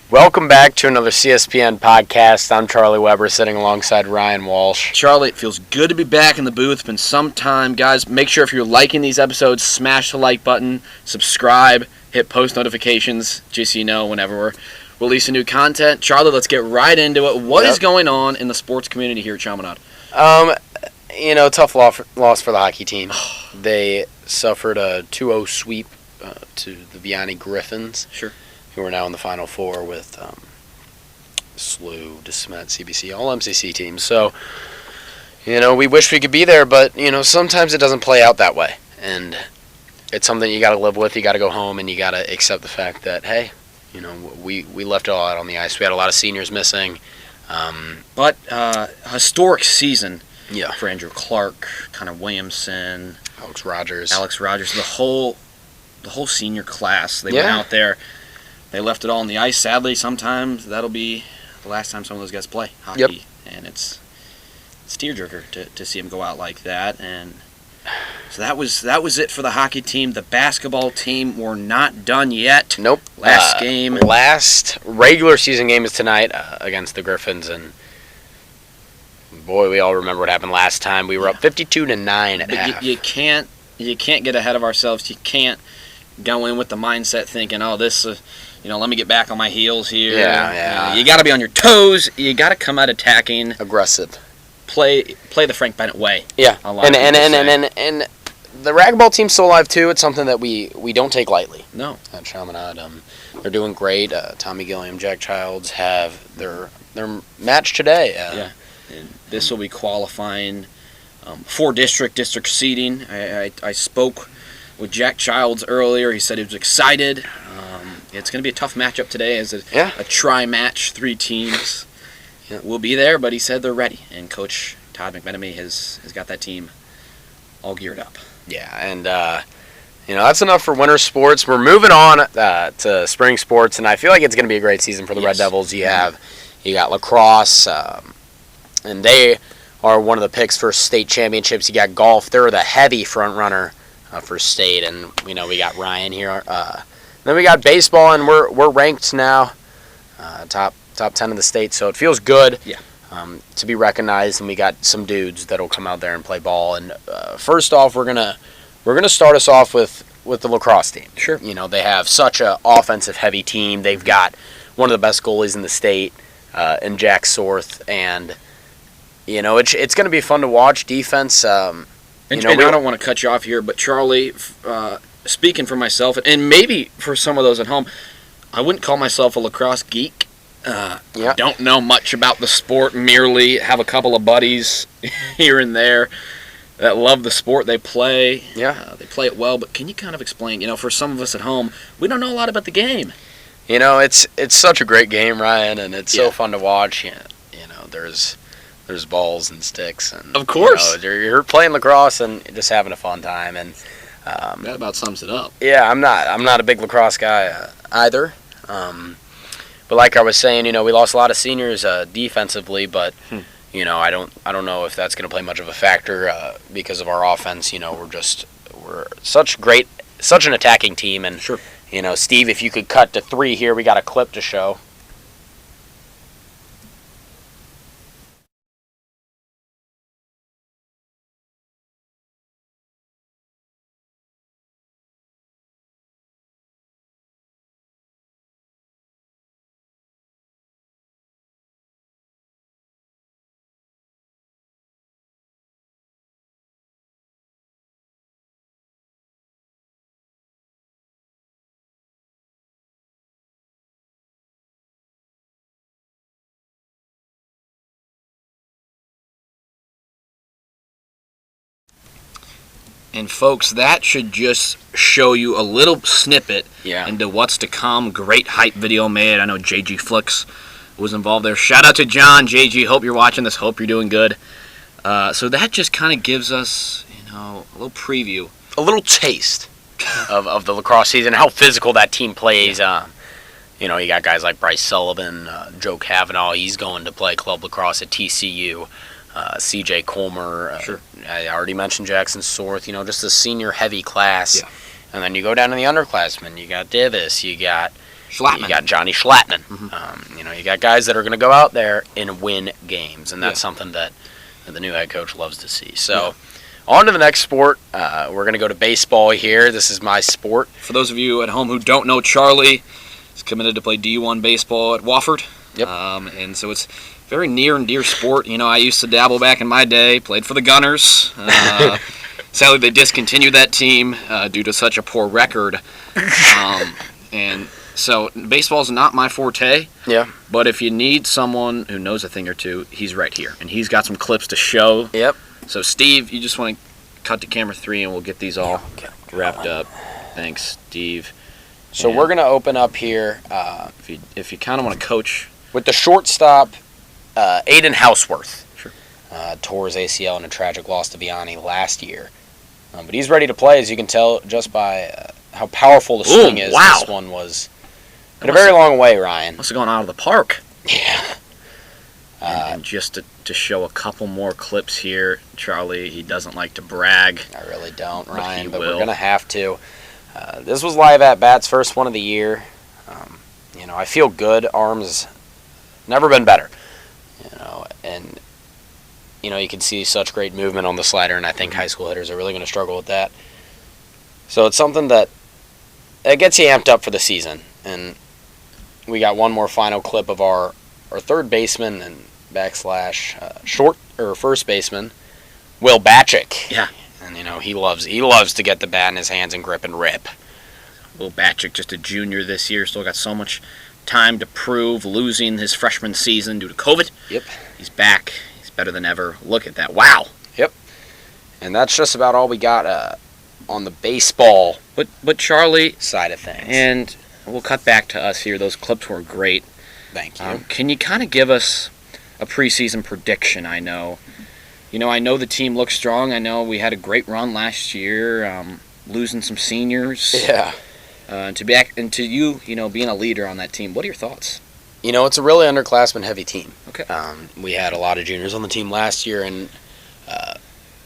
Welcome back to another CSPN podcast. I'm Charlie Weber, sitting alongside Ryan Walsh. Charlie, it feels good to be back in the booth. It's been some time. Guys, make sure if you're liking these episodes, smash the like button, subscribe, hit post notifications, just so you know whenever we're releasing new content. Charlie, let's get right into it. What is going on in the sports community here at Chaminade? Tough loss for the hockey team. They suffered a 2-0 sweep to the Vianney Griffins. Sure. Who are now in the Final Four with SLU, DeSmet, CBC, all MCC teams. So, we wish we could be there, but, sometimes it doesn't play out that way. And it's something you got to live with. You got to go home and you got to accept the fact that, hey, we left it all out on the ice. We had a lot of seniors missing. But historic season Yeah. for Andrew Clark, Connor Williamson, Alex Rogers, the whole senior class. They went out there. They left it all on the ice. Sadly, sometimes that'll be the last time some of those guys play hockey. Yep. And it's tearjerker to see them go out like that. And so that was it for the hockey team. The basketball team, we're not done yet. Nope. Last regular season game is tonight against the Griffins, and boy, we all remember what happened last time. We were up 52-9 at half. You can't get ahead of ourselves. You can't go in with the mindset thinking, oh, this let me get back on my heels here. Yeah. You got to be on your toes. You got to come out attacking. Aggressive. Play the Frank Bennett way. Yeah. And the ragdoll team's still alive too. It's something that we don't take lightly. No. At Chaminade, they're doing great. Tommy Gilliam, Jack Childs have their match today. Yeah. And this will be qualifying for district seeding. I spoke with Jack Childs earlier. He said he was excited. It's going to be a tough matchup today as a tri-match, 3 teams will be there, but he said they're ready. And Coach Todd McMenemy has got that team all geared up. Yeah, and that's enough for winter sports. We're moving on to spring sports, and I feel like it's going to be a great season for the Red Devils. You got lacrosse, and they are one of the picks for state championships. You got golf; they're the heavy front runner for state, and we got Ryan here. Then we got baseball, and we're ranked now, top 10 in the state, so it feels good to be recognized. And we got some dudes that'll come out there and play ball. And first off, we're gonna start us off with the lacrosse team. Sure. They have such a offensive heavy team. They've got one of the best goalies in the state, in Jack Sorth, and it's gonna be fun to watch. Defense. And I don't want to cut you off here, but Charlie, speaking for myself, and maybe for some of those at home, I wouldn't call myself a lacrosse geek. Don't know much about the sport, merely have a couple of buddies here and there that love the sport they play. They play it well, but can you kind of explain, for some of us at home, we don't know a lot about the game. It's such a great game, Ryan, and it's so fun to watch. There's balls and sticks, and of course you're playing lacrosse and just having a fun time. And that about sums it up. Yeah, I'm not a big lacrosse guy either. But like I was saying, we lost a lot of seniors defensively, but I don't know if that's going to play much of a factor because of our offense. We're such an attacking team, and sure. Steve, if you could cut to 3 here, we got a clip to show. And folks, that should just show you a little snippet into what's to come. Great hype video made. I know JG Flicks was involved there. Shout out to John, JG. Hope you're watching this. Hope you're doing good. So that just kind of gives us, a little preview. A little taste of the lacrosse season, how physical that team plays. You got guys like Bryce Sullivan, Joe Cavanaugh. He's going to play club lacrosse at TCU. C.J. Colmer. Sure. I already mentioned Jackson Sorth. Just a senior heavy class. Yeah. And then you go down to the underclassmen. You got Davis. You got Schlattman. You got Johnny Schlattman. You got guys that are going to go out there and win games, and that's something that the new head coach loves to see. So, on to the next sport. We're going to go to baseball here. This is my sport. For those of you at home who don't know, Charlie is committed to play D1 baseball at Wofford. Yep. And so it's very near and dear sport. I used to dabble back in my day, played for the Gunners. Sadly, they discontinued that team due to such a poor record. And so baseball's not my forte. Yeah. But if you need someone who knows a thing or two, he's right here. And he's got some clips to show. Yep. So, Steve, you just want to cut to camera 3 and we'll get these all wrapped up. Thanks, Steve. So we're going to open up here. If you kind of want to coach. With the shortstop, Aiden Houseworth. Sure. Tore his ACL in a tragic loss to Vianney last year. But he's ready to play, as you can tell just by how powerful the swing is. Wow. This one was in a very long way, Ryan. Must have gone out of the park. Yeah. And just to show a couple more clips here, Charlie, he doesn't like to brag. I really don't, Ryan, but will. we're going to have to. This was live at Bats' first one of the year. I feel good. Arms never been better. And you can see such great movement on the slider, and I think high school hitters are really going to struggle with that. So it's something that gets you amped up for the season. And we got one more final clip of our third baseman and / first baseman, Will Batchick. Yeah. And he loves to get the bat in his hands and grip and rip. Will Batchick, just a junior this year, still got so much time to prove, losing his freshman season due to COVID. Yep. He's back. He's better than ever. Look at that. Wow. Yep. And that's just about all we got on the baseball but Charlie side of things. And we'll cut back to us here. Those clips were great. Thank you. Can you kind of give us a preseason prediction? I know the team looks strong. I know we had a great run last year, losing some seniors. Yeah. To you, being a leader on that team, what are your thoughts? It's a really underclassmen heavy team. Okay. We had a lot of juniors on the team last year, and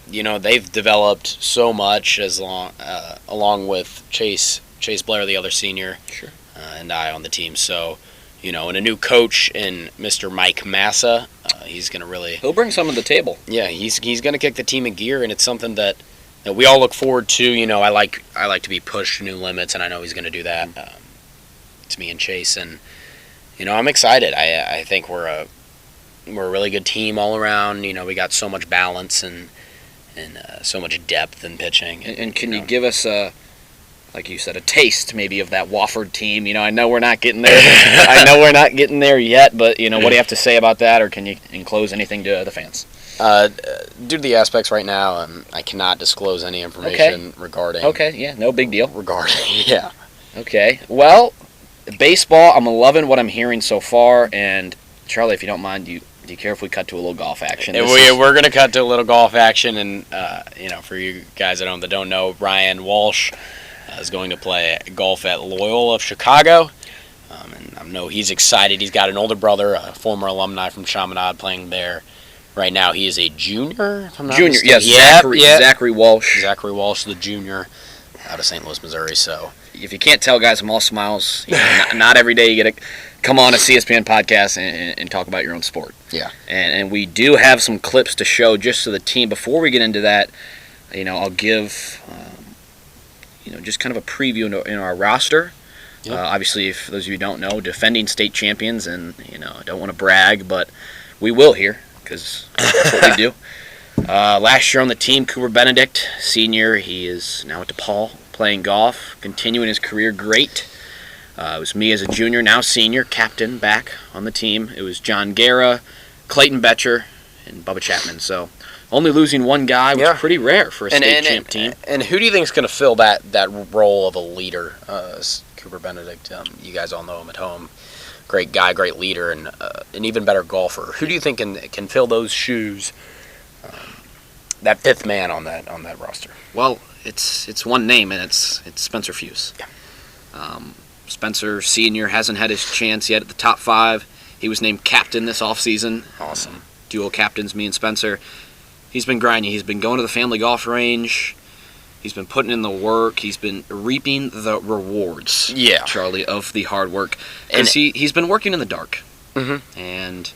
they've developed so much along with Chase Blair, the other senior, sure, and I on the team. So, and a new coach in Mr. Mike Massa, he's going to he'll bring some to the table. Yeah, he's going to kick the team in gear, and it's something that we all look forward to. I like to be pushed to new limits, and I know he's going to do that. It's me and Chase, and I'm excited. I think we're a really good team all around. We got so much balance and so much depth in pitching. And can you give us like you said, a taste maybe of that Wofford team? I know we're not getting there. I know we're not getting there yet, but what do you have to say about that, or can you enclose anything to the fans? Due to the aspects right now, I cannot disclose any information regarding. Okay, yeah, no big deal. Yeah. Okay, well, baseball, I'm loving what I'm hearing so far, and Charlie, if you don't mind, do you care if we cut to a little golf action? We're going to cut to a little golf action, and for you guys at home that don't know, Ryan Walsh is going to play golf at Loyola of Chicago. And I know he's excited. He's got an older brother, a former alumni from Chaminade, playing there. Right now, he is a junior, if I'm not mistaken. Yes, Zachary Walsh. Zachary Walsh, the junior, out of St. Louis, Missouri. So, if you can't tell, guys, I'm all smiles. Not every day you get to come on a CSPN podcast and talk about your own sport. Yeah. And we do have some clips to show just to the team. Before we get into that, I'll give just kind of a preview in our roster. Yep. Obviously, for those of you who don't know, defending state champions, and I don't want to brag, but we will here, because that's what we do. Last year on the team, Cooper Benedict, senior. He is now at DePaul playing golf, continuing his career great. It was me as a junior, now senior, captain back on the team. It was John Guerra, Clayton Betcher, and Bubba Chapman. So only losing one guy was pretty rare for a state champ team. And who do you think is going to fill that role of a leader? Cooper Benedict, you guys all know him at home. Great guy, great leader, and an even better golfer. Who do you think can fill those shoes? That fifth man on that roster. Well, it's one name, and it's Spencer Fuse. Yeah. Spencer Senior hasn't had his chance yet at the top 5. He was named captain this offseason. Awesome. Dual captains, me and Spencer. He's been grinding. He's been going to the family golf range. He's been putting in the work. He's been reaping the rewards, Charlie, of the hard work. Because he's been working in the dark. Mm-hmm. And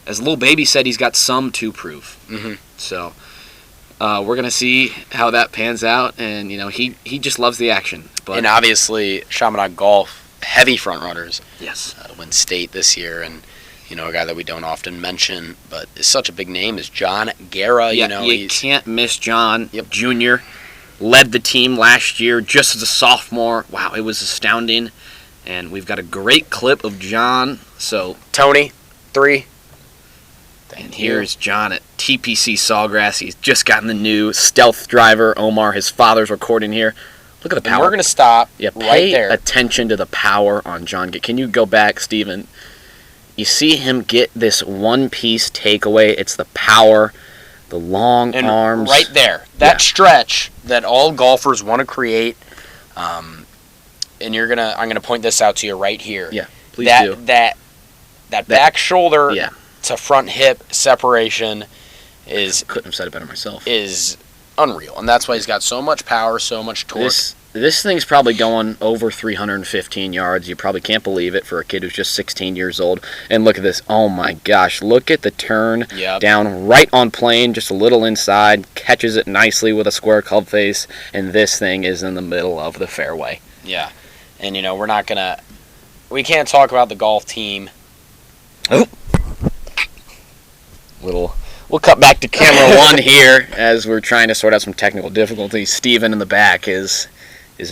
as a little baby said, he's got some to prove. Mm-hmm. So we're going to see how that pans out. And, he just loves the action. But, and obviously, Chaminade Golf, heavy front runners. Yes. Win state this year. And, a guy that we don't often mention, but is such a big name, is John Guerra. Yeah, you can't miss John Jr. Led the team last year just as a sophomore. Wow, it was astounding. And we've got a great clip of John. So Tony, 3. And here's John at TPC Sawgrass. He's just gotten the new stealth driver. Omar, his father's recording here. Look at the power. And we're going to stop right there. Pay attention to the power on John. Can you go back, Steven? You see him get this one-piece takeaway. It's the power, the long arms. Right there. That stretch that all golfers want to create. And I'm gonna point this out to you right here. Yeah, please do. That back shoulder Yeah. to front hip separation couldn't have said it better myself. Is unreal, and that's why he's got so much power, so much torque. This thing's probably going over 315 yards. You probably can't believe it for a kid who's just 16 years old. And look at this. Oh, my gosh. Look at the turn down right on plane, just a little inside. Catches it nicely with a square club face. And this thing is in the middle of the fairway. Yeah. And, we're not going to... We can't talk about the golf team. Oh. We'll cut back to camera 1 here as we're trying to sort out some technical difficulties. Steven in the back is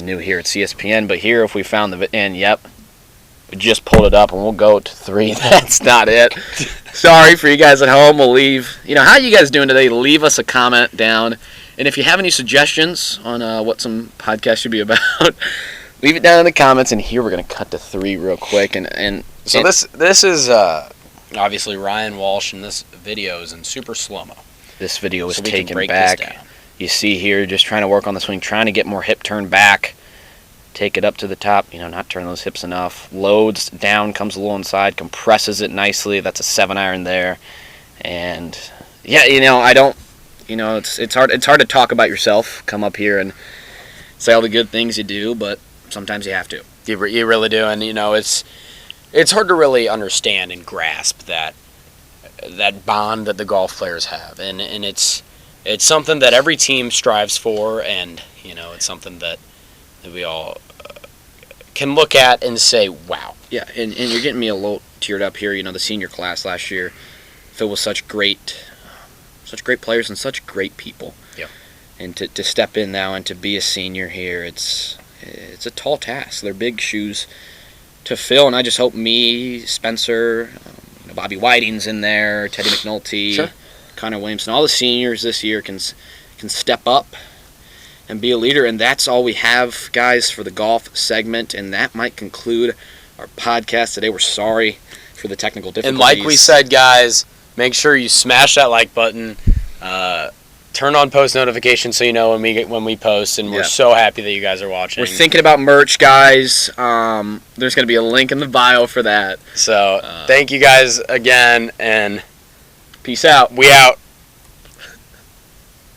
new here at CSPN, but here if we found we just pulled it up and we'll go to 3. That's not it. Sorry for you guys at home. We'll leave. How you guys doing today? Leave us a comment down, and if you have any suggestions on what some podcast should be about, leave it down in the comments. And here we're gonna cut to 3 real quick, So this is obviously Ryan Walsh, and this video is in super slow-mo. This video was taken back. You see here, just trying to work on the swing, trying to get more hip turn back. Take it up to the top, not turn those hips enough. Loads down, comes a little inside, compresses it nicely. That's a 7-iron there. And, I don't, it's hard to talk about yourself. Come up here and say all the good things you do, but sometimes you have to. You really do, and, it's hard to really understand and grasp that bond that the golf players have. And it's something that every team strives for, and it's something that we all can look at and say, "Wow." Yeah, and you're getting me a little teared up here. The senior class last year filled with such great players and such great people. Yeah. And to step in now and to be a senior here, it's a tall task. They're big shoes to fill, and I just hope me, Spencer, Bobby Whiting's in there, Teddy McNulty. Sure. Connor Williamson, all the seniors this year can step up and be a leader. And that's all we have, guys, for the golf segment. And that might conclude our podcast today. We're sorry for the technical difficulties. And like we said, guys, make sure you smash that like button. Turn on post notifications so you know when we post. And we're so happy that you guys are watching. We're thinking about merch, guys. There's going to be a link in the bio for that. So thank you guys again, and peace out. We out.